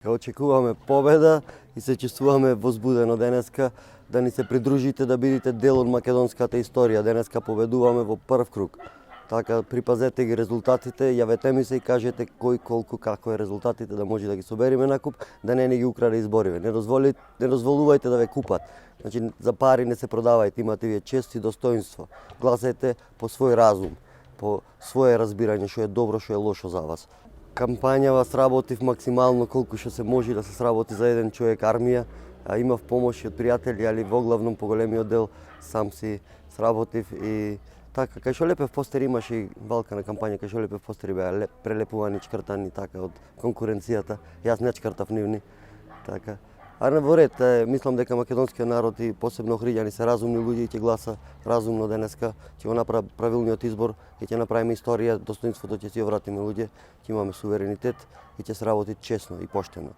Очекуваме победа и се чувствуваме возбудено денеска да ни се придружите, да бидете дел од македонската историја. Денеска победуваме во прв круг. Така, припазете ги резултатите, јавете ми се и кажете кој, колку, како е резултатите, да може да ги собериме на куп, да не ни ги украде избориве. Не дозволувајте да ве купат. Значи, за пари не се продавајте, имате вие чест и достоинство. Гласајте по свој разум, по свое разбирање, што е добро, што е лошо за вас. Кампањава сработив максимално колку што се може да се сработи за еден човек армија. Имав помош од пријатели, али во главном по големиот дел сам си сработив и така, кај што лепев постери имаше и валка на кампања, кај што лепев постери беа прелепувани, чкртани така од конкуренцијата. Јас не чкртав нивни. Така. А во ред, мислам дека македонскиот народ и посебно Охриѓани се разумни луѓе и ќе гласа разумно денеска, ќе го направи правилниот избор и ќе направиме историја, достоинството ќе си ја вратиме луѓе, ќе имаме суверенитет и ќе се работи честно и поштено.